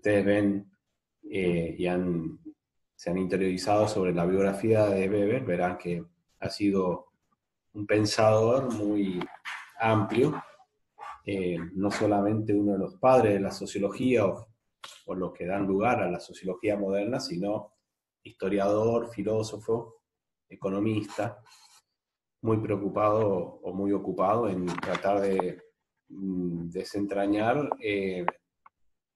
ustedes ven se han interiorizado sobre la biografía de Weber, verán que ha sido un pensador muy amplio, no solamente uno de los padres de la sociología o los que dan lugar a la sociología moderna, sino historiador, filósofo, economista, muy preocupado o muy ocupado en tratar de desentrañar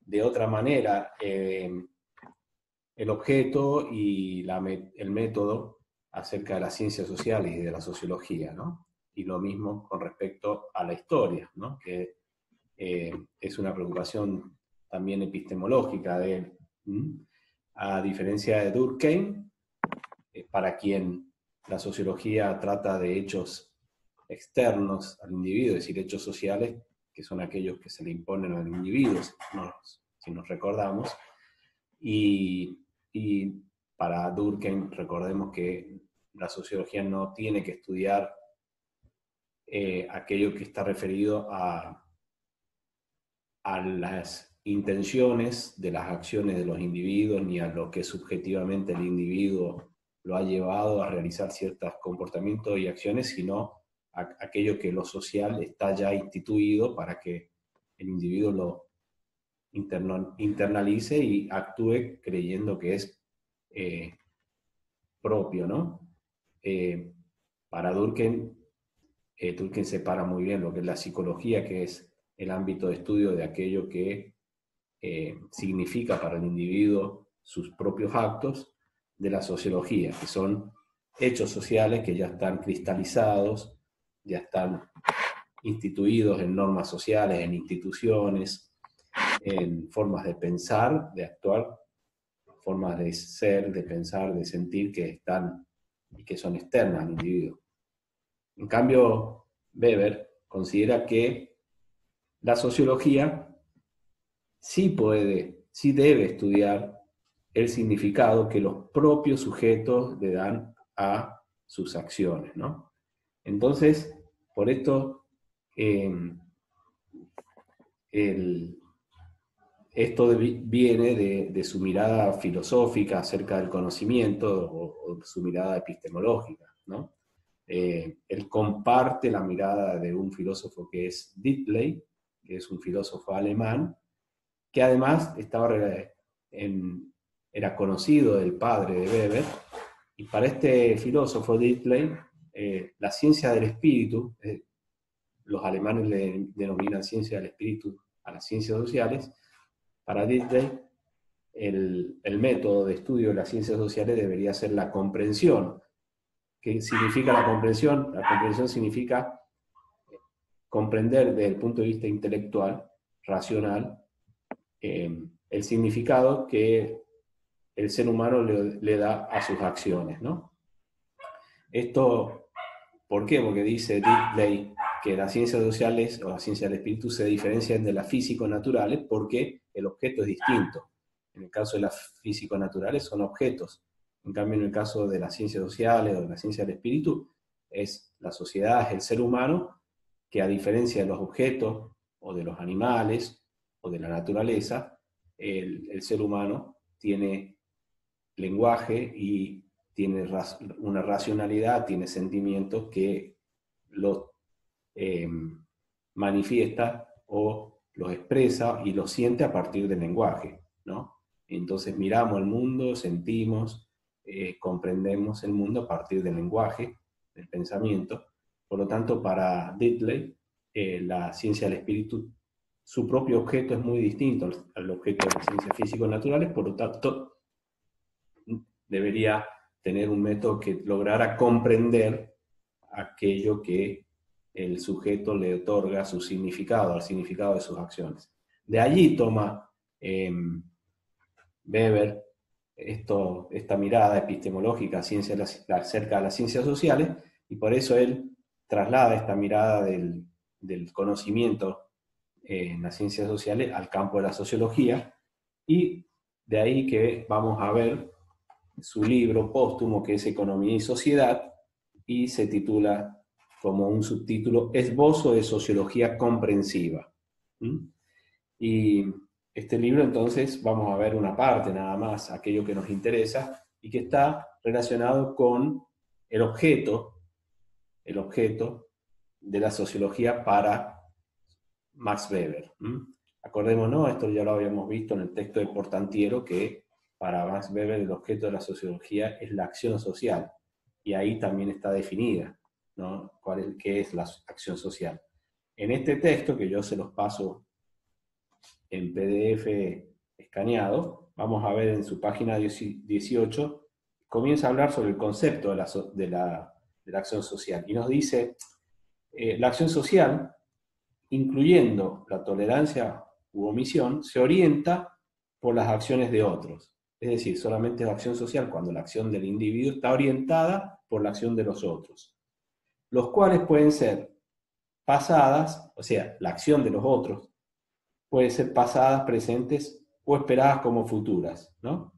de otra manera el objeto y el método acerca de las ciencias sociales y de la sociología, ¿no? Y lo mismo con respecto a la historia, ¿no? Que es una preocupación también epistemológica de él. A diferencia de Durkheim, para quien la sociología trata de hechos externos al individuo, es decir, hechos sociales, que son aquellos que se le imponen al individuo, si nos recordamos, y para Durkheim recordemos que la sociología no tiene que estudiar aquello que está referido a las intenciones de las acciones de los individuos, ni a lo que subjetivamente el individuo lo ha llevado a realizar ciertos comportamientos y acciones, sino a aquello que lo social está ya instituido para que el individuo lo internalice y actúe creyendo que es propio, ¿no? Para Durkheim separa muy bien lo que es la psicología, que es el ámbito de estudio de aquello que significa para el individuo sus propios actos, de la sociología, que son hechos sociales que ya están cristalizados, ya están instituidos en normas sociales, en instituciones, en formas de pensar, de actuar, formas de ser, de pensar, de sentir que están y que son externas al individuo. En cambio, Weber considera que la sociología sí debe estudiar el significado que los propios sujetos le dan a sus acciones, ¿no? Entonces, por esto, esto viene de su mirada filosófica acerca del conocimiento o su mirada epistemológica, ¿no? Él comparte la mirada de un filósofo que es Diddley, que es un filósofo alemán, que además era conocido del padre de Weber, y para este filósofo Diddley, la ciencia del espíritu, los alemanes le denominan ciencia del espíritu a las ciencias sociales, para Diddley el método de estudio de las ciencias sociales debería ser la comprensión. ¿Qué significa la comprensión? La comprensión significa comprender desde el punto de vista intelectual, racional, el significado que el ser humano le da a sus acciones, ¿no? Esto, ¿por qué? Porque dice Diddley que las ciencias sociales o las ciencias del espíritu se diferencian de las físico-naturales porque el objeto es distinto. En el caso de las físico-naturales son objetos. En cambio, en el caso de las ciencias sociales o de la ciencia del espíritu, es la sociedad, es el ser humano, que a diferencia de los objetos o de los animales o de la naturaleza, el ser humano tiene lenguaje y tiene una racionalidad, tiene sentimientos que los manifiesta o los expresa y los siente a partir del lenguaje, ¿no? Entonces miramos el mundo, sentimos, comprendemos el mundo a partir del lenguaje, del pensamiento. Por lo tanto, para Diddley, la ciencia del espíritu, su propio objeto es muy distinto al objeto de las ciencias físico-naturales, por lo tanto, debería tener un método que lograra comprender aquello que el sujeto le otorga su significado, al significado de sus acciones. De allí toma Weber esta mirada epistemológica acerca de las ciencias sociales, y por eso él traslada esta mirada del conocimiento en las ciencias sociales al campo de la sociología, y de ahí que vamos a ver su libro póstumo, que es Economía y Sociedad, y se titula como un subtítulo Esbozo de Sociología Comprensiva. Y Este libro, entonces, vamos a ver una parte nada más, aquello que nos interesa, y que está relacionado con el objeto de la sociología para Max Weber. Acordémonos, esto ya lo habíamos visto en el texto de Portantiero, que para Max Weber el objeto de la sociología es la acción social, y ahí también está definida, ¿no? ¿Qué es la acción social? En este texto, que yo se los paso en PDF escaneado, vamos a ver en su página 18, comienza a hablar sobre el concepto de la acción social, y nos dice, la acción social, incluyendo la tolerancia u omisión, se orienta por las acciones de otros. Es decir, solamente es acción social cuando la acción del individuo está orientada por la acción de los otros, los cuales pueden ser pasadas, o sea, la acción de los otros, puede ser pasadas, presentes o esperadas como futuras, ¿no?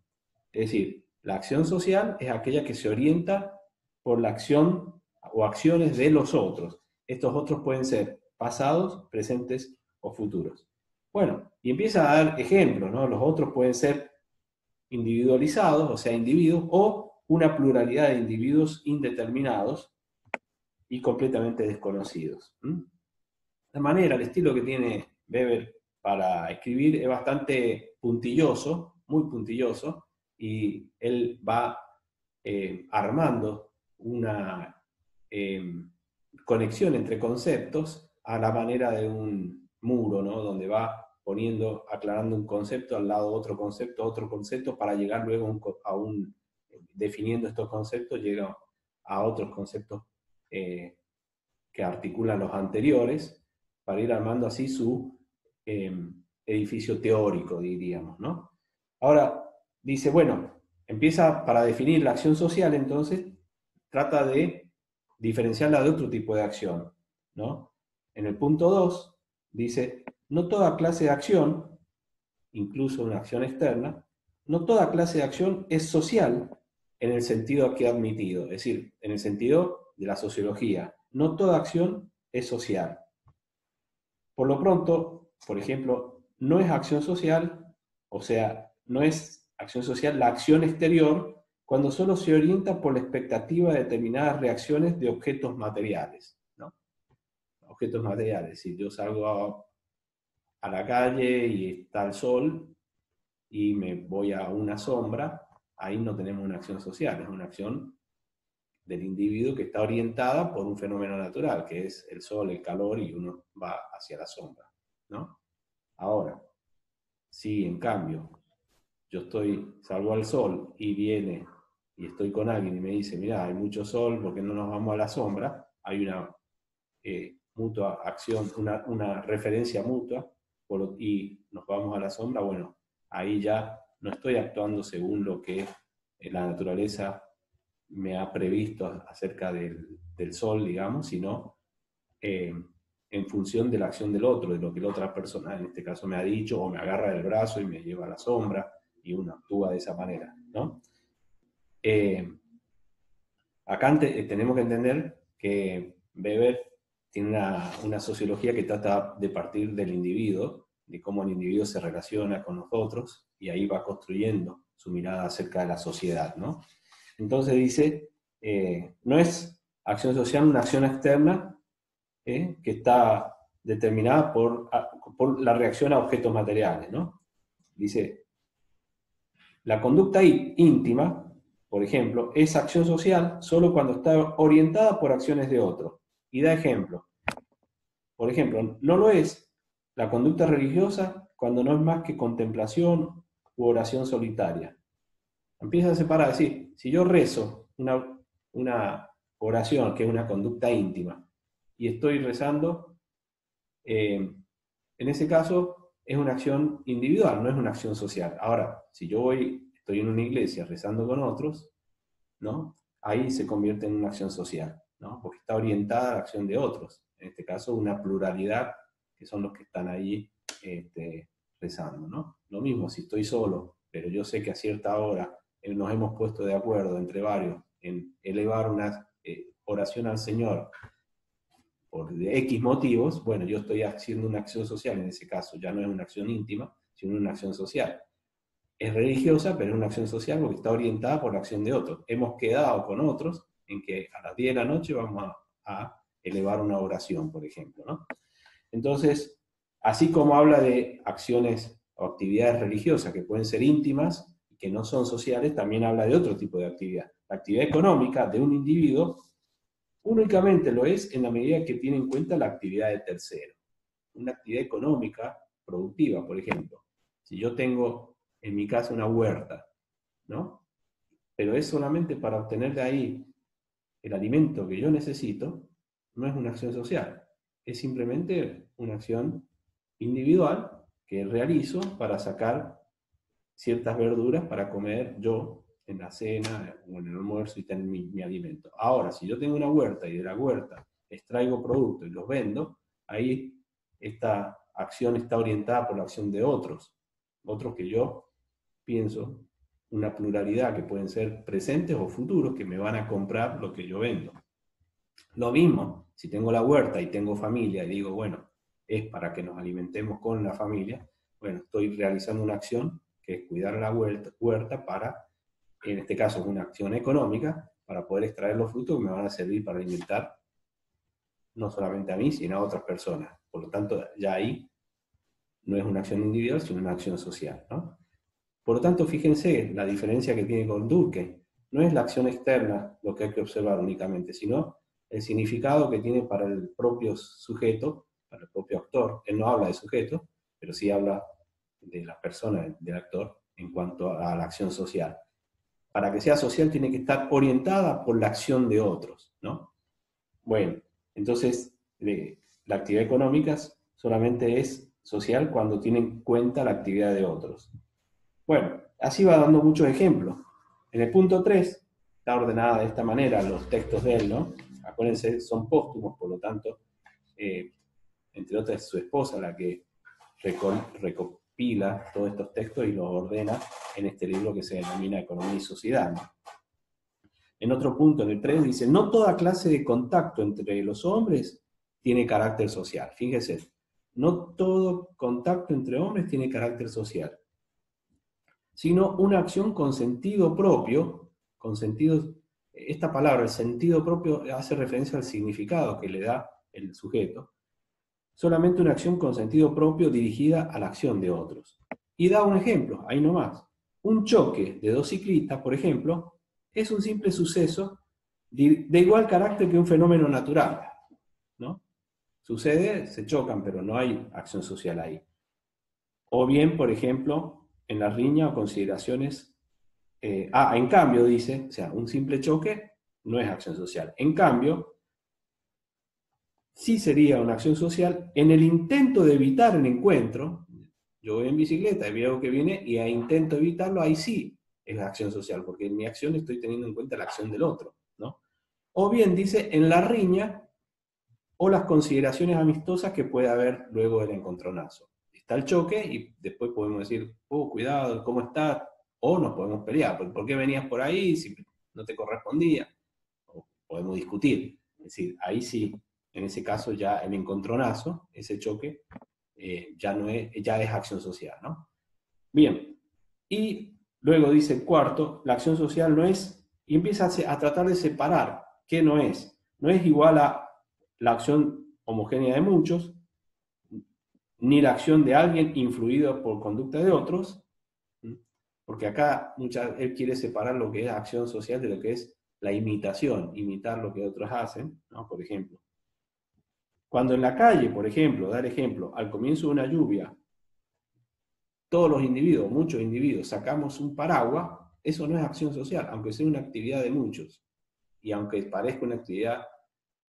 Es decir, la acción social es aquella que se orienta por la acción o acciones de los otros. Estos otros pueden ser pasados, presentes o futuros. Bueno, y empieza a dar ejemplos, ¿no? Los otros pueden ser individualizados, o sea, individuos, o una pluralidad de individuos indeterminados y completamente desconocidos. La manera, el estilo que tiene Weber para escribir es bastante puntilloso, muy puntilloso, y él va armando una eh, conexión entre conceptos a la manera de un muro, ¿no? Donde va poniendo, aclarando un concepto al lado de otro concepto, para llegar luego definiendo estos conceptos, llega a otros conceptos que articulan los anteriores, para ir armando así su eh, edificio teórico, diríamos, ¿no? Ahora, dice, bueno, empieza para definir la acción social, entonces, trata de diferenciarla de otro tipo de acción, ¿no? En el punto 2 dice, no toda clase de acción, incluso una acción externa, no toda clase de acción es social en el sentido aquí admitido, es decir, en el sentido de la sociología. No toda acción es social. Por lo pronto, por ejemplo, no es acción social, o sea, no es acción social la acción exterior cuando solo se orienta por la expectativa de determinadas reacciones de objetos materiales, ¿no? Objetos materiales. Si yo salgo a la calle y está el sol y me voy a una sombra, ahí no tenemos una acción social, es una acción del individuo que está orientada por un fenómeno natural, que es el sol, el calor, y uno va hacia la sombra, ¿no? Ahora, si en cambio yo salgo al sol y viene y estoy con alguien y me dice, mira, hay mucho sol, ¿por qué no nos vamos a la sombra? Hay una mutua acción, una referencia mutua, y nos vamos a la sombra. Bueno, ahí ya no estoy actuando según lo que la naturaleza me ha previsto acerca del sol, digamos, sino en función de la acción del otro, de lo que la otra persona, en este caso, me ha dicho, o me agarra del brazo y me lleva a la sombra, y uno actúa de esa manera, ¿no? Eh, Acá tenemos que entender que Weber tiene una sociología que trata de partir del individuo, de cómo el individuo se relaciona con los otros, y ahí va construyendo su mirada acerca de la sociedad, ¿no? Entonces dice, no es acción social una acción externa que está determinada por la reacción a objetos materiales, ¿no? Dice, la conducta íntima, por ejemplo, es acción social solo cuando está orientada por acciones de otros. Y da ejemplo. Por ejemplo, no lo es la conducta religiosa cuando no es más que contemplación u oración solitaria. Empieza a separar, decir, si yo rezo una oración, que es una conducta íntima, y estoy rezando, en ese caso es una acción individual, no es una acción social. Ahora, si yo estoy en una iglesia rezando con otros, ¿no? Ahí se convierte en una acción social, ¿no? Porque está orientada a la acción de otros. En este caso, una pluralidad, que son los que están ahí rezando, ¿no? Lo mismo, si estoy solo, pero yo sé que a cierta hora nos hemos puesto de acuerdo entre varios en elevar una oración al Señor por X motivos, bueno, yo estoy haciendo una acción social en ese caso, ya no es una acción íntima, sino una acción social. Es religiosa, pero es una acción social porque está orientada por la acción de otros. Hemos quedado con otros en que a las 10 de la noche vamos a elevar una oración, por ejemplo, ¿no? Entonces, así como habla de acciones o actividades religiosas que pueden ser íntimas y que no son sociales, también habla de otro tipo de actividad. La actividad económica de un individuo únicamente lo es en la medida que tiene en cuenta la actividad de tercero. Una actividad económica productiva, por ejemplo. Si yo tengo en mi casa una huerta, ¿no? Pero es solamente para obtener de ahí el alimento que yo necesito, no es una acción social. Es simplemente una acción individual que realizo para sacar ciertas verduras para comer yo en la cena o en el almuerzo y tener mi alimento. Ahora, si yo tengo una huerta y de la huerta extraigo productos y los vendo, ahí esta acción está orientada por la acción de otros, otros que yo pienso, una pluralidad que pueden ser presentes o futuros que me van a comprar lo que yo vendo. Lo mismo, si tengo la huerta y tengo familia y digo, bueno, es para que nos alimentemos con la familia, bueno, estoy realizando una acción que es cuidar la huerta para, en este caso es una acción económica, para poder extraer los frutos que me van a servir para alimentar no solamente a mí, sino a otras personas. Por lo tanto, ya ahí no es una acción individual, sino una acción social, ¿no? Por lo tanto, fíjense la diferencia que tiene con Durkheim. No es la acción externa lo que hay que observar únicamente, sino el significado que tiene para el propio sujeto, para el propio actor. Él no habla de sujeto, pero sí habla de la persona, del actor, en cuanto a la acción social. Para que sea social tiene que estar orientada por la acción de otros, ¿no? Bueno, entonces la actividad económica solamente es social cuando tiene en cuenta la actividad de otros. Bueno, así va dando muchos ejemplos. En el punto 3 está ordenada de esta manera los textos de él, ¿no? Acuérdense, son póstumos, por lo tanto, entre otras es su esposa la que recopila todos estos textos y los ordena en este libro que se denomina Economía y Sociedad, ¿no? En otro punto, en el 3, dice, no toda clase de contacto entre los hombres tiene carácter social. Fíjese, no todo contacto entre hombres tiene carácter social, sino una acción con sentido propio, con sentido, esta palabra, el sentido propio, hace referencia al significado que le da el sujeto, solamente una acción con sentido propio dirigida a la acción de otros. Y da un ejemplo, ahí nomás. Un choque de dos ciclistas, por ejemplo, es un simple suceso de igual carácter que un fenómeno natural, ¿no? Sucede, se chocan, pero no hay acción social ahí. O bien, por ejemplo, en la riña o consideraciones, en cambio, dice, o sea, un simple choque no es acción social. En cambio, sí sería una acción social en el intento de evitar el encuentro. Yo voy en bicicleta y veo algo que viene y intento evitarlo, ahí sí es la acción social, porque en mi acción estoy teniendo en cuenta la acción del otro, ¿no? O bien dice en la riña o las consideraciones amistosas que puede haber luego del encontronazo. Está el choque y después podemos decir, oh, cuidado, ¿cómo estás? O nos podemos pelear, ¿por qué venías por ahí si no te correspondía? O podemos discutir. Es decir, ahí sí, en ese caso ya el encontronazo, ese choque, ya es acción social, ¿no? Bien, y luego dice el cuarto, la acción social no es, y empieza a tratar de separar qué no es. No es igual a la acción homogénea de muchos, ni la acción de alguien influido por conducta de otros, porque acá él quiere separar lo que es acción social de lo que es la imitación, imitar lo que otros hacen, ¿no? Por ejemplo. Cuando en la calle, por ejemplo, dar ejemplo, al comienzo de una lluvia, todos los individuos, muchos individuos, sacamos un paraguas, eso no es acción social, aunque sea una actividad de muchos. Y aunque parezca una actividad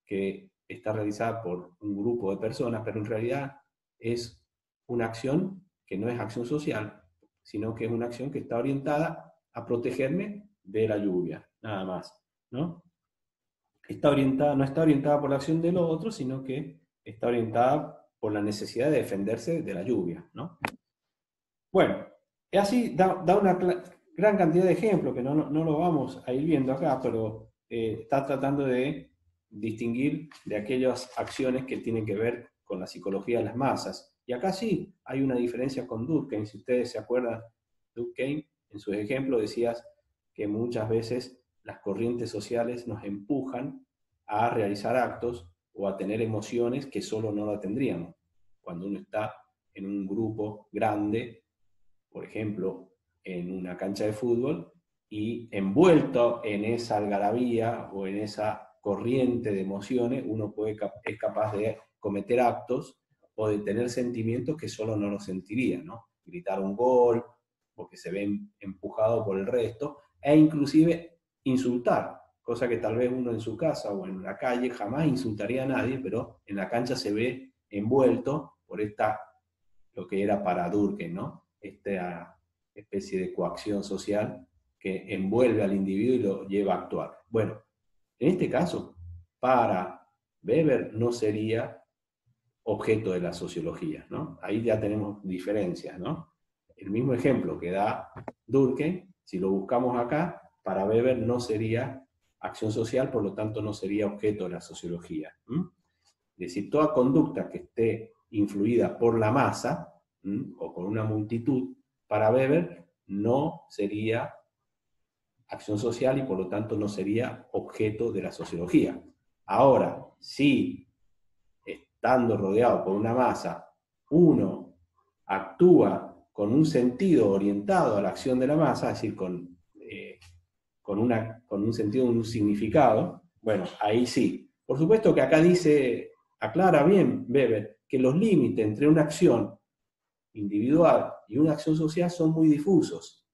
que está realizada por un grupo de personas, pero en realidad es una acción que no es acción social, sino que es una acción que está orientada a protegerme de la lluvia, nada más, ¿no? No está orientada por la acción de los otros, sino que está orientada por la necesidad de defenderse de la lluvia, ¿no? Bueno, y así da una gran cantidad de ejemplos que no lo vamos a ir viendo acá, pero está tratando de distinguir de aquellas acciones que tienen que ver con la psicología de las masas. Y acá sí hay una diferencia con Durkheim. Si ustedes se acuerdan, Durkheim en sus ejemplos decías que muchas veces las corrientes sociales nos empujan a realizar actos o a tener emociones que solo no la tendríamos. Cuando uno está en un grupo grande, por ejemplo, en una cancha de fútbol, y envuelto en esa algarabía o en esa corriente de emociones, uno es capaz de cometer actos o de tener sentimientos que solo no los sentiría, ¿no? Gritar un gol, porque se ven empujado por el resto, e inclusive insultar, cosa que tal vez uno en su casa o en la calle jamás insultaría a nadie, pero en la cancha se ve envuelto por lo que era para Durkheim, ¿no? Esta especie de coacción social que envuelve al individuo y lo lleva a actuar. Bueno, en este caso, para Weber no sería objeto de la sociología, ¿no? Ahí ya tenemos diferencias, ¿no? El mismo ejemplo que da Durkheim, si lo buscamos acá, para Weber no sería acción social, por lo tanto no sería objeto de la sociología. Es decir, toda conducta que esté influida por la masa o por una multitud, para Weber no sería acción social y por lo tanto no sería objeto de la sociología. Ahora, si estando rodeado por una masa, uno actúa con un sentido orientado a la acción de la masa, es decir, con un sentido, un significado, bueno, ahí sí. Por supuesto que acá aclara bien Weber, que los límites entre una acción individual y una acción social son muy difusos,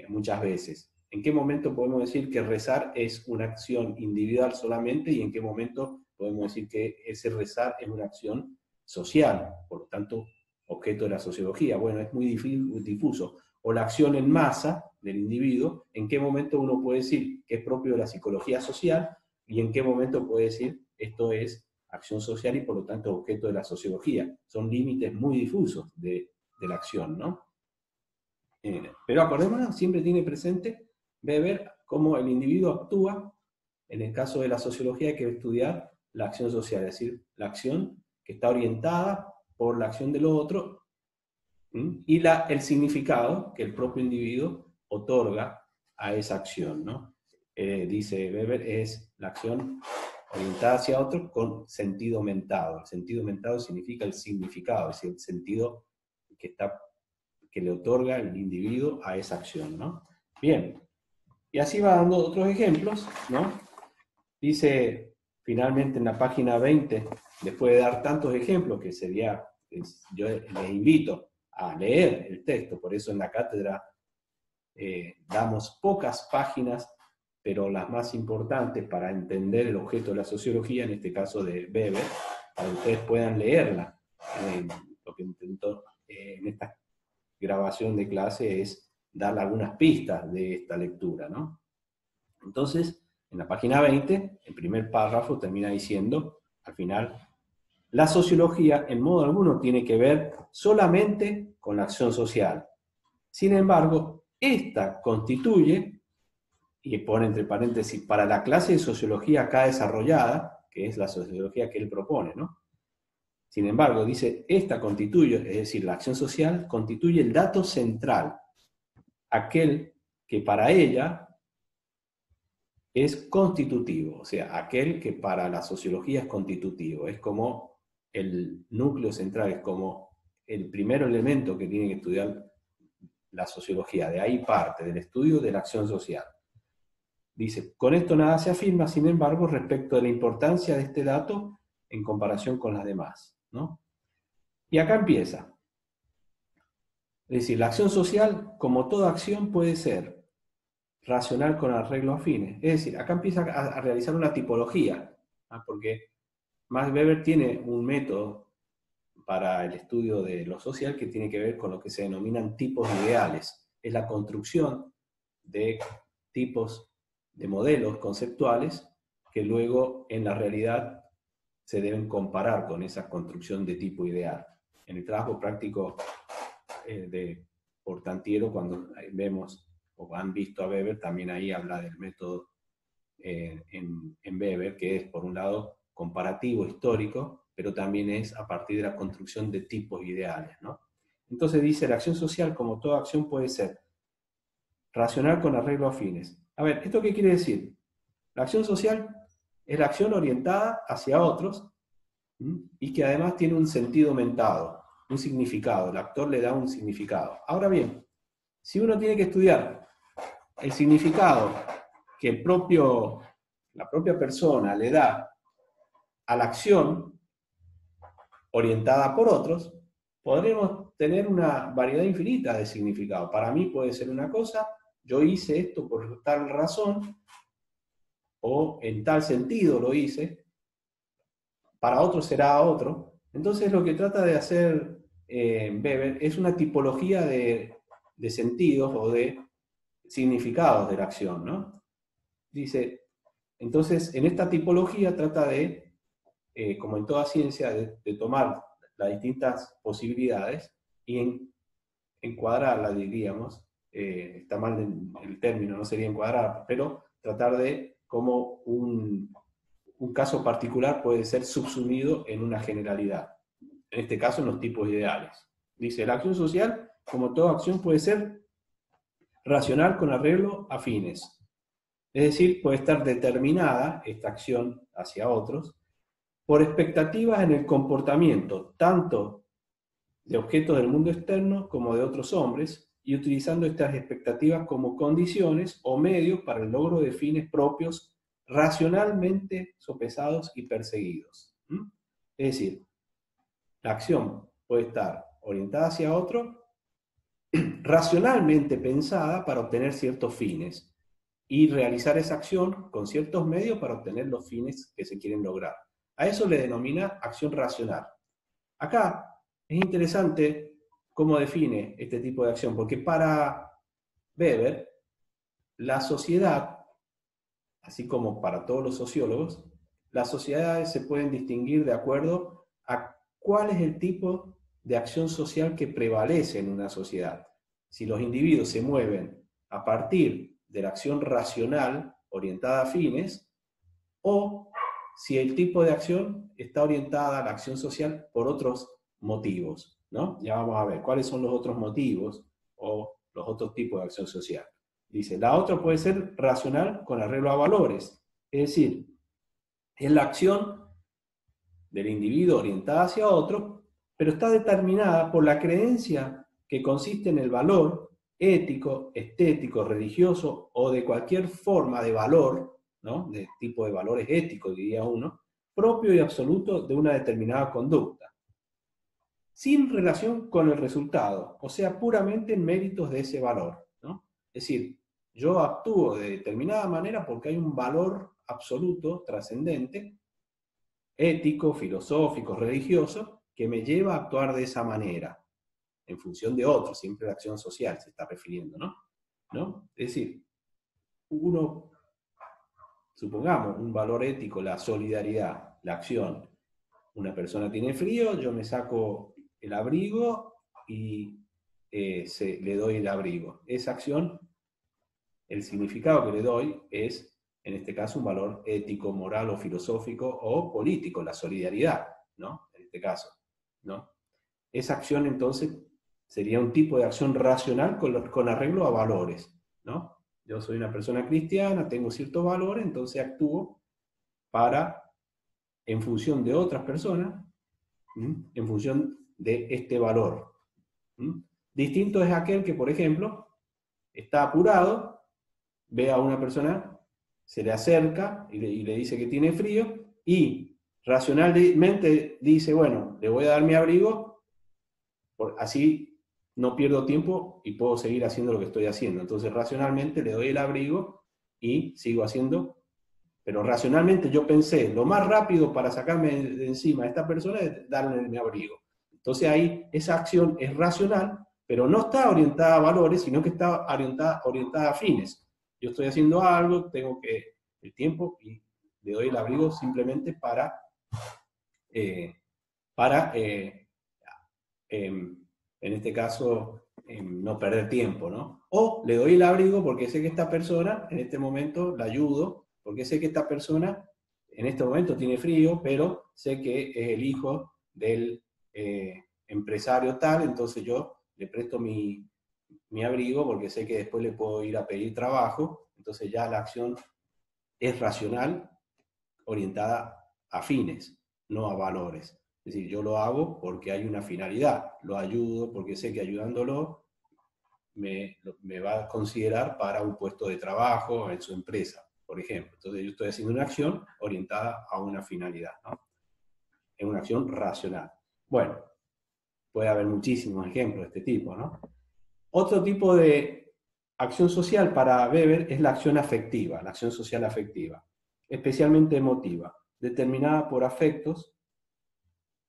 muchas veces. ¿En qué momento podemos decir que rezar es una acción individual solamente y en qué momento podemos decir que ese rezar es una acción social, por lo tanto, objeto de la sociología? Bueno, es muy difuso. O la acción en masa del individuo, ¿en qué momento uno puede decir que es propio de la psicología social y en qué momento puede decir esto es acción social y por lo tanto objeto de la sociología? Son límites muy difusos de la acción, ¿no? Pero acordémonos, siempre tiene presente Weber cómo el individuo actúa. En el caso de la sociología hay que estudiar la acción social, es decir, la acción que está orientada por la acción del otro y el significado que el propio individuo otorga a esa acción, ¿no? Dice Weber, es la acción orientada hacia otro con sentido mentado. El sentido mentado significa el significado, es decir, el sentido que le otorga el individuo a esa acción, ¿no? Bien, y así va dando otros ejemplos, ¿no? Dice finalmente en la página 20, después de dar tantos ejemplos, que sería, yo les invito a leer el texto, por eso en la cátedra damos pocas páginas, pero las más importantes para entender el objeto de la sociología, en este caso de Weber, para que ustedes puedan leerla. Lo que intentó en esta grabación de clase es dar algunas pistas de esta lectura, ¿no? Entonces, en la página 20, el primer párrafo termina diciendo, al final, la sociología en modo alguno tiene que ver solamente con la acción social. Sin embargo, esta constituye, y pone entre paréntesis, para la clase de sociología acá desarrollada, que es la sociología que él propone, ¿no? Sin embargo, dice, esta constituye, es decir, la acción social, constituye el dato central, aquel que para ella es constitutivo, o sea, aquel que para la sociología es constitutivo, es como el núcleo central, es como el primer elemento que tiene que estudiar la sociología, de ahí parte, del estudio de la acción social. Dice, con esto nada se afirma, sin embargo, respecto de la importancia de este dato en comparación con las demás, ¿no? Y acá empieza. Es decir, la acción social, como toda acción, puede ser racional con arreglo a fines. Es decir, acá empieza a realizar una tipología, ¿no? Porque Max Weber tiene un método para el estudio de lo social que tiene que ver con lo que se denominan tipos ideales. Es la construcción de tipos de modelos conceptuales que luego en la realidad se deben comparar con esa construcción de tipo ideal. En el trabajo práctico de Portantiero, cuando vemos o han visto a Weber, también ahí habla del método en Weber, que es por un lado comparativo histórico pero también es a partir de la construcción de tipos ideales, ¿no? Entonces dice, la acción social, como toda acción, puede ser racional con arreglo a fines. A ver, ¿esto qué quiere decir? La acción social es la acción orientada hacia otros, ¿m? Y que además tiene un sentido aumentado, un significado. El actor le da un significado. Ahora bien, si uno tiene que estudiar el significado que la propia persona le da a la acción orientada por otros, podremos tener una variedad infinita de significados. Para mí puede ser una cosa, yo hice esto por tal razón, o en tal sentido lo hice, para otros será otro. Entonces lo que trata de hacer Weber es una tipología de sentidos o de significados de la acción, ¿no? Dice, entonces en esta tipología trata de, como en toda ciencia, de tomar las distintas posibilidades y encuadrarlas, diríamos, está mal el término, no sería encuadrar, pero tratar de cómo un caso particular puede ser subsumido en una generalidad. En este caso, en los tipos ideales. Dice, la acción social, como toda acción, puede ser racional con arreglo a fines. Es decir, puede estar determinada esta acción hacia otros por expectativas en el comportamiento, tanto de objetos del mundo externo como de otros hombres, y utilizando estas expectativas como condiciones o medios para el logro de fines propios racionalmente sopesados y perseguidos. Es decir, la acción puede estar orientada hacia otro, racionalmente pensada para obtener ciertos fines, y realizar esa acción con ciertos medios para obtener los fines que se quieren lograr. A eso le denomina acción racional. Acá es interesante cómo define este tipo de acción, porque para Weber, la sociedad, así como para todos los sociólogos, las sociedades se pueden distinguir de acuerdo a cuál es el tipo de acción social que prevalece en una sociedad. Si los individuos se mueven a partir de la acción racional orientada a fines, o si el tipo de acción está orientada a la acción social por otros motivos, ¿no? Ya vamos a ver cuáles son los otros motivos o los otros tipos de acción social. Dice, la otra puede ser racional con arreglo a valores, es decir, es la acción del individuo orientada hacia otro, pero está determinada por la creencia que consiste en el valor ético, estético, religioso o de cualquier forma de valor, ¿no? De tipo de valores éticos, diría uno, propio y absoluto de una determinada conducta, sin relación con el resultado, o sea, puramente en méritos de ese valor, ¿no? Es decir, yo actúo de determinada manera porque hay un valor absoluto, trascendente, ético, filosófico, religioso, que me lleva a actuar de esa manera, en función de otros, siempre la acción social se está refiriendo, ¿no? Es decir, uno, supongamos, un valor ético, la solidaridad, la acción. Una persona tiene frío, yo me saco el abrigo y le doy el abrigo. Esa acción, el significado que le doy es, en este caso, un valor ético, moral o filosófico o político, la solidaridad, ¿no? En este caso, ¿no? Esa acción, entonces, sería un tipo de acción racional con arreglo a valores, ¿no? Yo soy una persona cristiana, tengo ciertos valores, entonces actúo en función de otras personas, en función de este valor. Distinto es aquel que, por ejemplo, está apurado, ve a una persona, se le acerca y le dice que tiene frío, y racionalmente dice, bueno, le voy a dar mi abrigo, así no pierdo tiempo y puedo seguir haciendo lo que estoy haciendo. Entonces, racionalmente le doy el abrigo y sigo haciendo, pero racionalmente yo pensé, lo más rápido para sacarme de encima a esta persona es darle mi abrigo. Entonces ahí esa acción es racional, pero no está orientada a valores, sino que está orientada a fines. Yo estoy haciendo algo, tengo el tiempo y le doy el abrigo simplemente para en este caso, no perder tiempo, ¿no? O le doy el abrigo porque sé que esta persona, en este momento, la ayudo, porque sé que esta persona en este momento tiene frío, pero sé que es el hijo del empresario tal, entonces yo le presto mi abrigo porque sé que después le puedo ir a pedir trabajo, entonces ya la acción es racional, orientada a fines, no a valores. Es decir, yo lo hago porque hay una finalidad, lo ayudo porque sé que ayudándolo me va a considerar para un puesto de trabajo en su empresa, por ejemplo. Entonces yo estoy haciendo una acción orientada a una finalidad, ¿no? Es una acción racional. Bueno, puede haber muchísimos ejemplos de este tipo, ¿no? Otro tipo de acción social para Weber es la acción afectiva, la acción social afectiva, especialmente emotiva, determinada por afectos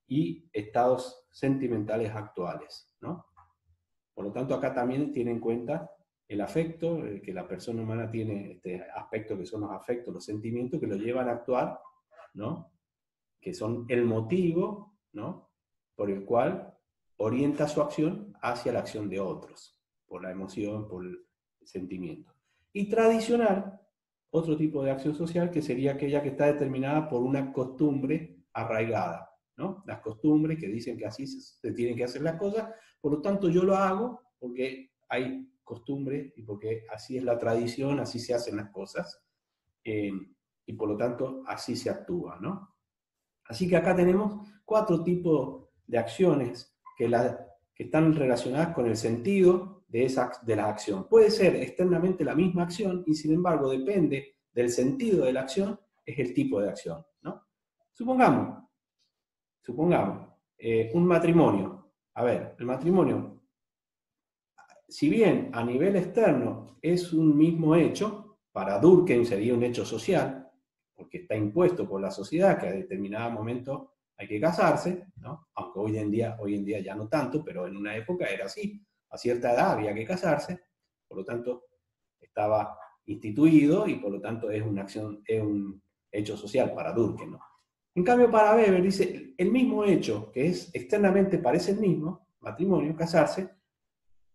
y estados sentimentales actuales, ¿no? Por lo tanto, acá también tiene en cuenta el afecto, que la persona humana tiene este aspecto que son los afectos, los sentimientos que lo llevan a actuar, ¿no? Que son el motivo, ¿no? Por el cual orienta su acción hacia la acción de otros, por la emoción, por el sentimiento. Y tradicional, otro tipo de acción social que sería aquella que está determinada por una costumbre arraigada, ¿no? Las costumbres que dicen que así se tienen que hacer las cosas, por lo tanto yo lo hago porque hay costumbres y porque así es la tradición, así se hacen las cosas, y por lo tanto así se actúa, ¿no? Así que acá tenemos 4 tipos de acciones que están relacionadas con el sentido de la acción. Puede ser externamente la misma acción y sin embargo depende del sentido de la acción, es el tipo de acción, ¿no? Supongamos un matrimonio. A ver, el matrimonio, si bien a nivel externo es un mismo hecho, para Durkheim sería un hecho social, porque está impuesto por la sociedad que a determinado momento hay que casarse, ¿no? Aunque hoy en día ya no tanto, pero en una época era así. A cierta edad había que casarse, por lo tanto estaba instituido y por lo tanto es una acción, es un hecho social para Durkheim, ¿no? En cambio, para Weber dice, el mismo hecho, que es externamente parece el mismo, matrimonio, casarse,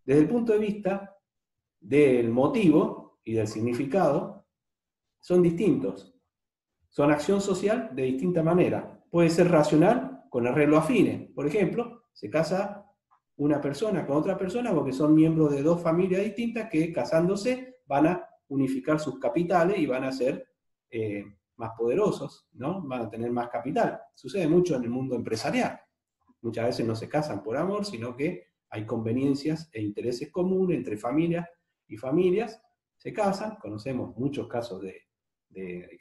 desde el punto de vista del motivo y del significado, son distintos. Son acción social de distinta manera. Puede ser racional con arreglo a fines. Por ejemplo, se casa una persona con otra persona porque son miembros de 2 familias distintas que casándose van a unificar sus capitales y van a ser más poderosos, ¿no? Van a tener más capital. Sucede mucho en el mundo empresarial. Muchas veces no se casan por amor, sino que hay conveniencias e intereses comunes entre familias y familias. Se casan, conocemos muchos casos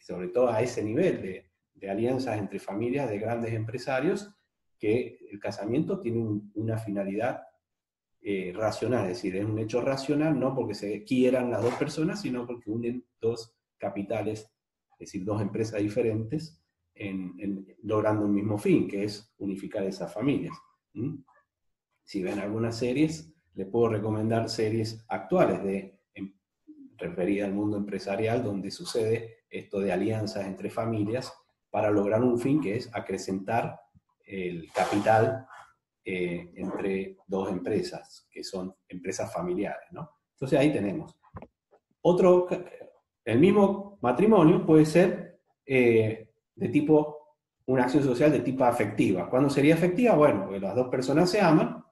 sobre todo a ese nivel de alianzas entre familias de grandes empresarios, que el casamiento tiene una finalidad racional, es decir, es un hecho racional, no porque se quieran las 2 personas, sino porque unen 2 capitales, es decir, 2 empresas diferentes, logrando un mismo fin, que es unificar esas familias. ¿Mm? Si ven algunas series, les puedo recomendar series actuales referidas al mundo empresarial, donde sucede esto de alianzas entre familias para lograr un fin que es acrecentar el capital entre 2 empresas, que son empresas familiares, ¿no? Entonces ahí tenemos. El mismo matrimonio puede ser de tipo, una acción social de tipo afectiva. ¿Cuándo sería afectiva? Bueno, porque las 2 personas se aman,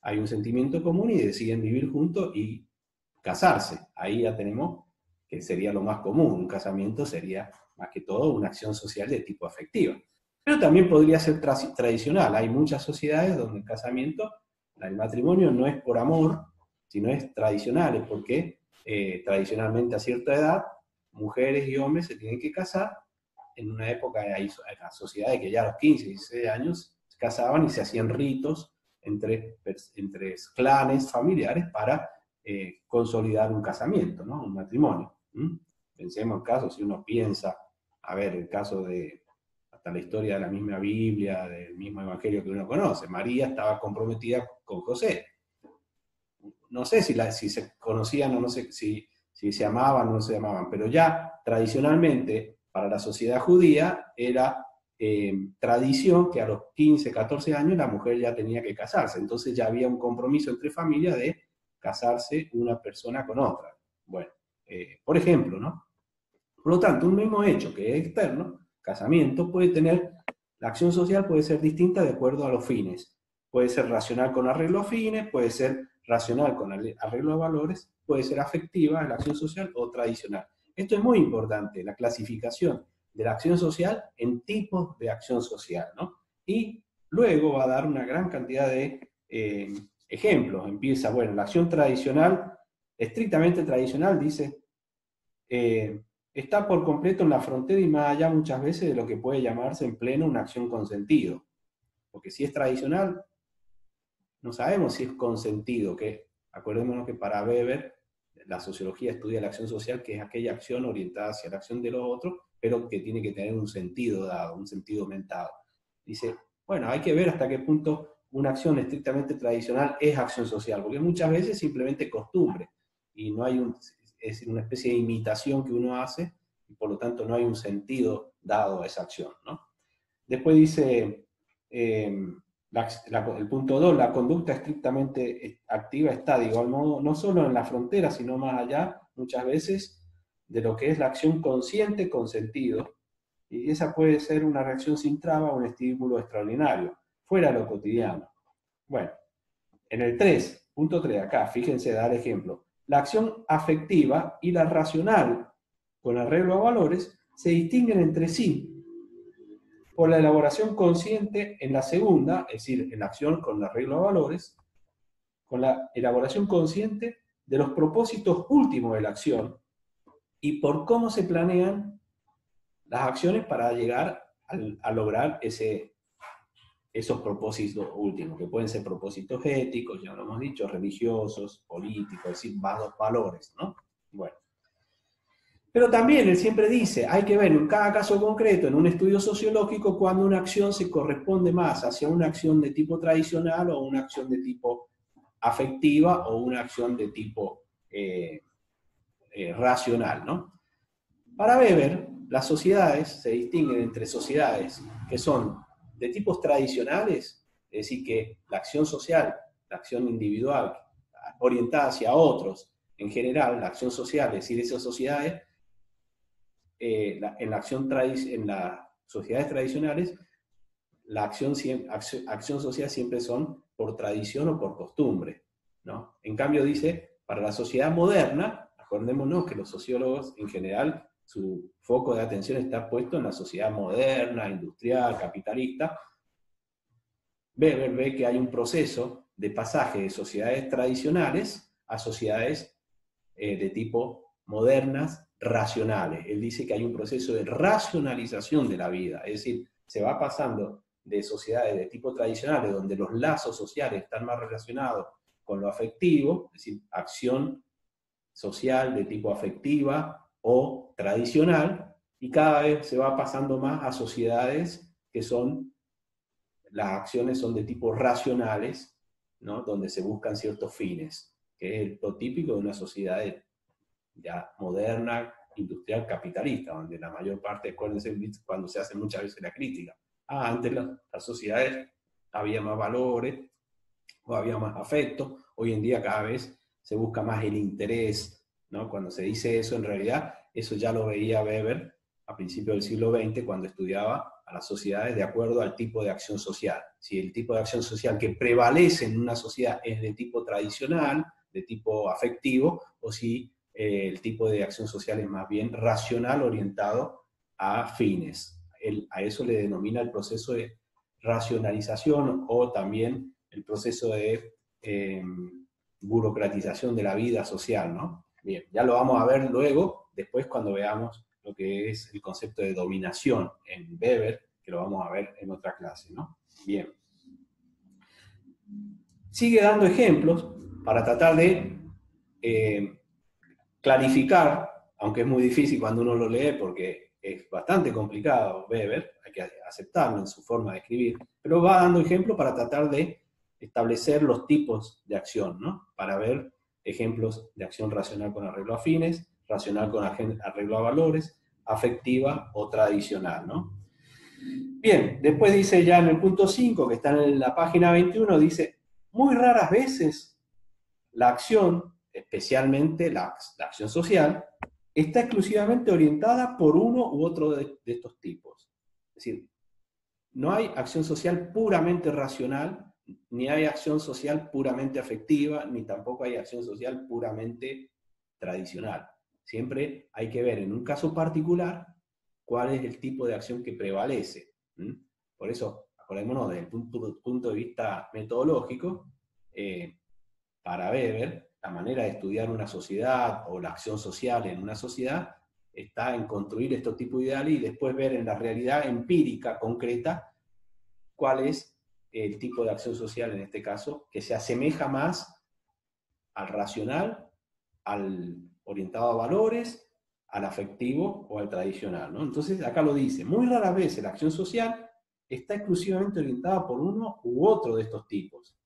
hay un sentimiento común y deciden vivir juntos y casarse. Ahí ya tenemos que sería lo más común. Un casamiento sería más que todo una acción social de tipo afectiva. Pero también podría ser tradicional. Hay muchas sociedades donde el casamiento, el matrimonio no es por amor, sino es tradicional, es porque tradicionalmente a cierta edad, mujeres y hombres se tienen que casar. En una época hay sociedades que ya a los 15, 16 años se casaban y se hacían ritos entre clanes familiares para consolidar un casamiento, ¿no? Un matrimonio. ¿Mm? Pensemos el caso, si uno piensa, a ver, el caso de hasta la historia de la misma Biblia, del mismo Evangelio que uno conoce. María estaba comprometida con José. No sé si se conocían o no sé si se amaban o no se amaban, pero ya tradicionalmente para la sociedad judía era tradición que a los 15, 14 años la mujer ya tenía que casarse. Entonces ya había un compromiso entre familias de casarse una persona con otra. Bueno, por ejemplo, ¿no? Por lo tanto, un mismo hecho que es externo casamiento, la acción social puede ser distinta de acuerdo a los fines. Puede ser racional con arreglo a fines, puede ser racional con arreglo a valores, puede ser afectiva, la acción social, o tradicional. Esto es muy importante, la clasificación de la acción social en tipos de acción social, ¿no? Y luego va a dar una gran cantidad de ejemplos. Empieza, bueno, la acción tradicional, estrictamente tradicional, dice, está por completo en la frontera y más allá muchas veces de lo que puede llamarse en pleno una acción con sentido. Porque si es tradicional, no sabemos si es consentido, que acordémonos que para Weber la sociología estudia la acción social, que es aquella acción orientada hacia la acción de los otros, pero que tiene que tener un sentido dado, un sentido aumentado. Dice, bueno, hay que ver hasta qué punto una acción estrictamente tradicional es acción social, porque muchas veces simplemente costumbre, y no hay es una especie de imitación que uno hace, y por lo tanto no hay un sentido dado a esa acción, ¿no? Después dice, el punto 2, la conducta estrictamente activa está de igual modo, no solo en la frontera, sino más allá, muchas veces, de lo que es la acción consciente con sentido, y esa puede ser una reacción sin traba o un estímulo extraordinario, fuera de lo cotidiano. Bueno, en el 3, punto 3, acá, fíjense, dar ejemplo. La acción afectiva y la racional, con arreglo a valores, se distinguen entre sí por la elaboración consciente en la segunda, es decir, en la acción con arreglo a valores, con la elaboración consciente de los propósitos últimos de la acción y por cómo se planean las acciones para llegar a lograr esos propósitos últimos, que pueden ser propósitos éticos, ya lo hemos dicho, religiosos, políticos, es decir, valores, ¿no? Bueno. Pero también él siempre dice, hay que ver en cada caso concreto, en un estudio sociológico, cuando una acción se corresponde más hacia una acción de tipo tradicional o una acción de tipo afectiva o una acción de tipo racional, ¿no? Para Weber, las sociedades se distinguen entre sociedades que son de tipos tradicionales, es decir, que la acción social, la acción individual, orientada hacia otros, en general, la acción social, es decir, esas sociedades en las sociedades tradicionales, la acción social siempre son por tradición o por costumbre, ¿no? En cambio dice, para la sociedad moderna, acordémonos que los sociólogos en general, su foco de atención está puesto en la sociedad moderna, industrial, capitalista. Weber ve que hay un proceso de pasaje de sociedades tradicionales a sociedades de tipo modernas, racionales. Él dice que hay un proceso de racionalización de la vida, es decir, se va pasando de sociedades de tipo tradicionales, donde los lazos sociales están más relacionados con lo afectivo, es decir, acción social de tipo afectiva o tradicional, y cada vez se va pasando más a sociedades que las acciones son de tipo racionales, ¿no? Donde se buscan ciertos fines, que es lo típico de una sociedad ya moderna, industrial, capitalista, donde la mayor parte, acuérdense cuando se hace muchas veces la crítica, antes las sociedades había más valores, o había más afecto, hoy en día cada vez se busca más el interés, ¿no? Cuando se dice eso, en realidad, eso ya lo veía Weber a principios del siglo XX, cuando estudiaba a las sociedades de acuerdo al tipo de acción social. Si el tipo de acción social que prevalece en una sociedad es de tipo tradicional, de tipo afectivo, o si el tipo de acción social es más bien racional, orientado a fines. A eso le denomina el proceso de racionalización o también el proceso de burocratización de la vida social, ¿no? Bien, ya lo vamos a ver luego, después cuando veamos lo que es el concepto de dominación en Weber, que lo vamos a ver en otra clase, ¿no? Bien. Sigue dando ejemplos para tratar de clarificar, aunque es muy difícil cuando uno lo lee porque es bastante complicado Weber, hay que aceptarlo en su forma de escribir, pero va dando ejemplos para tratar de establecer los tipos de acción, ¿no? Para ver ejemplos de acción racional con arreglo a fines, racional con arreglo a valores, afectiva o tradicional, ¿no? Bien, después dice ya en el punto 5, que está en la página 21, dice, muy raras veces la acción, especialmente la acción social, está exclusivamente orientada por uno u otro de estos tipos. Es decir, no hay acción social puramente racional, ni hay acción social puramente afectiva, ni tampoco hay acción social puramente tradicional. Siempre hay que ver en un caso particular cuál es el tipo de acción que prevalece. Por eso, acordémonos desde el punto de vista metodológico, para Weber, la manera de estudiar una sociedad o la acción social en una sociedad está en construir estos tipos de ideales y después ver en la realidad empírica, concreta, cuál es el tipo de acción social en este caso, que se asemeja más al racional, al orientado a valores, al afectivo o al tradicional, ¿no? Entonces, acá lo dice, muy rara vez la acción social está exclusivamente orientada por uno u otro de estos tipos.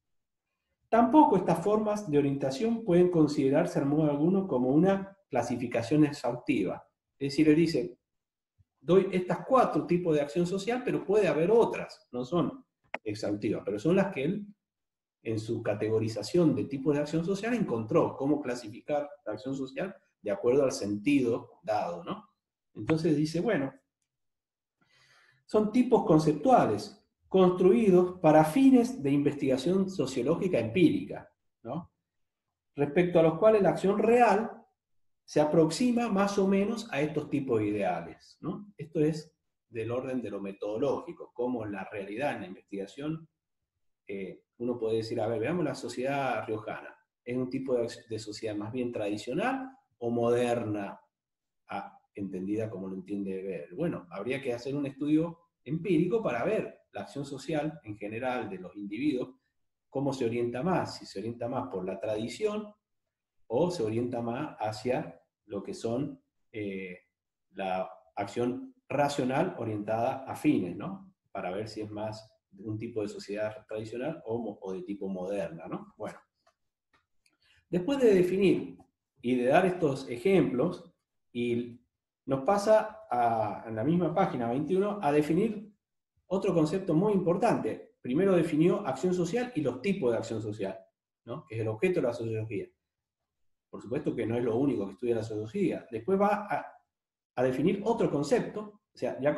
Tampoco estas formas de orientación pueden considerarse en modo alguno como una clasificación exhaustiva. Es decir, le dice, doy estas 4 tipos de acción social, pero puede haber otras, no son exhaustivas, pero son las que él, en su categorización de tipos de acción social, encontró cómo clasificar la acción social de acuerdo al sentido dado, ¿no? Entonces dice, bueno, son tipos conceptuales construidos para fines de investigación sociológica empírica, ¿no? Respecto a los cuales la acción real se aproxima más o menos a estos tipos de ideales, ¿no? Esto es del orden de lo metodológico, como en la realidad, en la investigación, uno puede decir, a ver, veamos la sociedad riojana. ¿Es un tipo de sociedad más bien tradicional o moderna, entendida como lo entiende Weber? Bueno, habría que hacer un estudio empírico para ver la acción social en general de los individuos, cómo se orienta más, si se orienta más por la tradición o se orienta más hacia lo que son la acción racional orientada a fines, ¿no? Para ver si es más de un tipo de sociedad tradicional o de tipo moderna, ¿no? Bueno, después de definir y de dar estos ejemplos, y nos pasa en la misma página 21 a definir otro concepto muy importante. Primero definió acción social y los tipos de acción social, ¿no? Que es el objeto de la sociología. Por supuesto que no es lo único que estudia la sociología. Después va a definir otro concepto, o sea, ya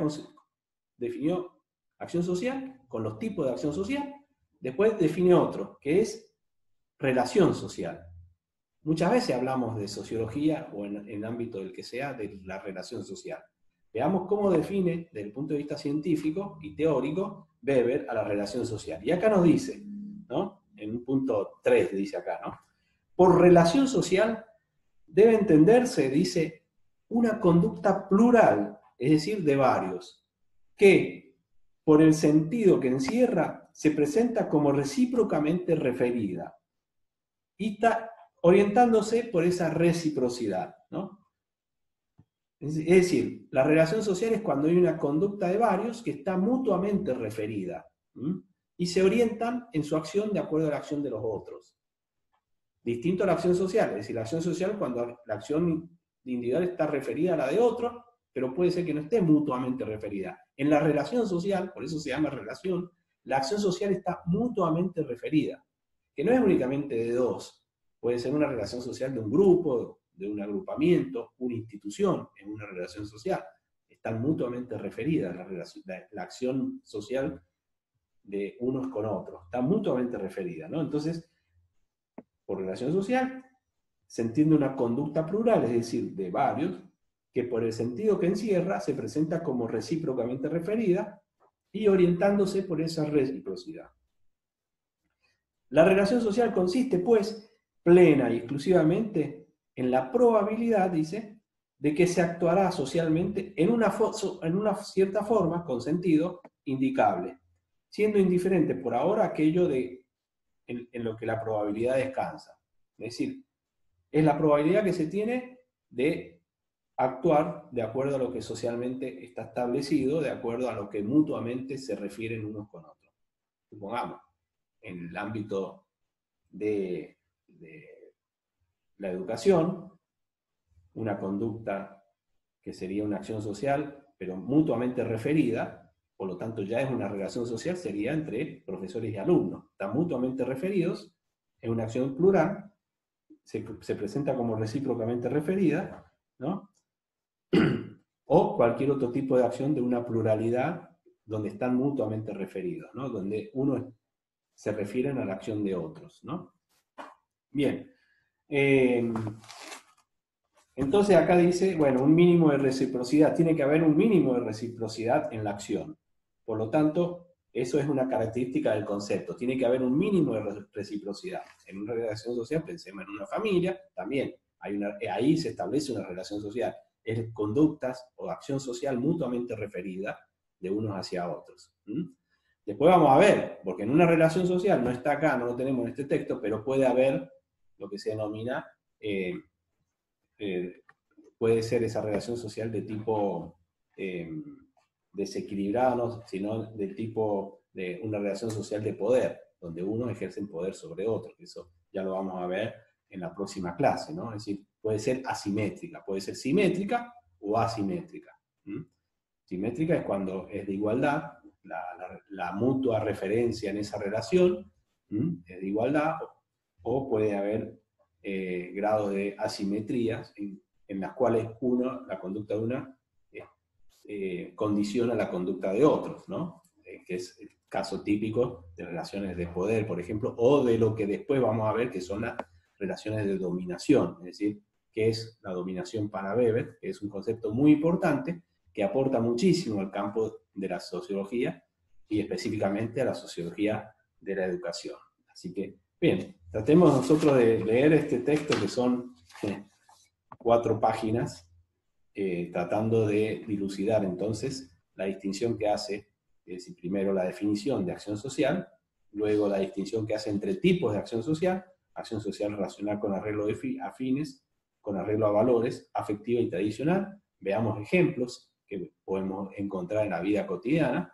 definió acción social con los tipos de acción social, después define otro, que es relación social. Muchas veces hablamos de sociología, o en el ámbito del que sea, de la relación social. Veamos cómo define, desde el punto de vista científico y teórico, Weber a la relación social. Y acá nos dice, ¿no? En un punto 3 dice acá, ¿no? Por relación social debe entenderse, dice, una conducta plural, es decir, de varios, que, por el sentido que encierra, se presenta como recíprocamente referida y está orientándose por esa reciprocidad, ¿no? Es decir, la relación social es cuando hay una conducta de varios que está mutuamente referida, ¿m? Y se orientan en su acción de acuerdo a la acción de los otros. Distinto a la acción social, es decir, la acción social cuando la acción individual está referida a la de otro, pero puede ser que no esté mutuamente referida. En la relación social, por eso se llama relación, la acción social está mutuamente referida, que no es únicamente de dos, puede ser una relación social de un grupo, de un agrupamiento, una institución en una relación social. Están mutuamente referidas la acción social de unos con otros, está mutuamente referida, ¿no? Entonces, por relación social, se entiende una conducta plural, es decir, de varios, que por el sentido que encierra se presenta como recíprocamente referida y orientándose por esa reciprocidad. La relación social consiste, pues, plena y exclusivamente en la probabilidad, dice, de que se actuará socialmente en una cierta forma, con sentido, indicable, siendo indiferente por ahora aquello en lo que la probabilidad descansa. Es decir, es la probabilidad que se tiene de actuar de acuerdo a lo que socialmente está establecido, de acuerdo a lo que mutuamente se refieren unos con otros. Supongamos, en el ámbito de la educación, una conducta que sería una acción social, pero mutuamente referida, por lo tanto ya es una relación social, sería entre profesores y alumnos. Están mutuamente referidos, es una acción plural, se presenta como recíprocamente referida, ¿no? O cualquier otro tipo de acción de una pluralidad donde están mutuamente referidos, ¿no? Donde uno se refieren a la acción de otros, ¿no? Bien. Entonces acá dice, bueno, un mínimo de reciprocidad. Tiene que haber un mínimo de reciprocidad en la acción. Por lo tanto, eso es una característica del concepto. Tiene que haber un mínimo de reciprocidad. En una relación social, pensemos en una familia, también ahí se establece una relación social. Es conductas o acción social mutuamente referida de unos hacia otros. Después vamos a ver, porque en una relación social, no está acá, no lo tenemos en este texto, pero puede haber lo que se denomina... puede ser esa relación social de tipo desequilibrada, ¿no? Sino del tipo de una relación social de poder, donde uno ejerce poder sobre otro. Eso ya lo vamos a ver en la próxima clase, ¿no? Es decir, puede ser asimétrica, puede ser simétrica o asimétrica. Simétrica es cuando es de igualdad, la mutua referencia en esa relación es de igualdad, o puede haber grados de asimetrías en las cuales la conducta de una condiciona la conducta de otros, ¿no? Que es el caso típico de relaciones de poder, por ejemplo, o de lo que después vamos a ver que son las relaciones de dominación, es decir, que es la dominación para Weber, que es un concepto muy importante, que aporta muchísimo al campo de la sociología y específicamente a la sociología de la educación. Así que, bien, tratemos nosotros de leer este texto que son 4 páginas, tratando de dilucidar entonces la distinción que hace, es decir, primero la definición de acción social, luego la distinción que hace entre tipos de acción social relacional con arreglo a fines, con arreglo a valores, afectiva y tradicional. Veamos ejemplos que podemos encontrar en la vida cotidiana,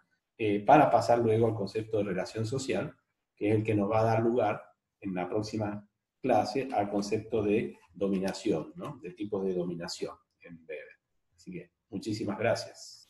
para pasar luego al concepto de relación social, que es el que nos va a dar lugar en la próxima clase al concepto de dominación, ¿no? De tipos de dominación en breve. Así que muchísimas gracias.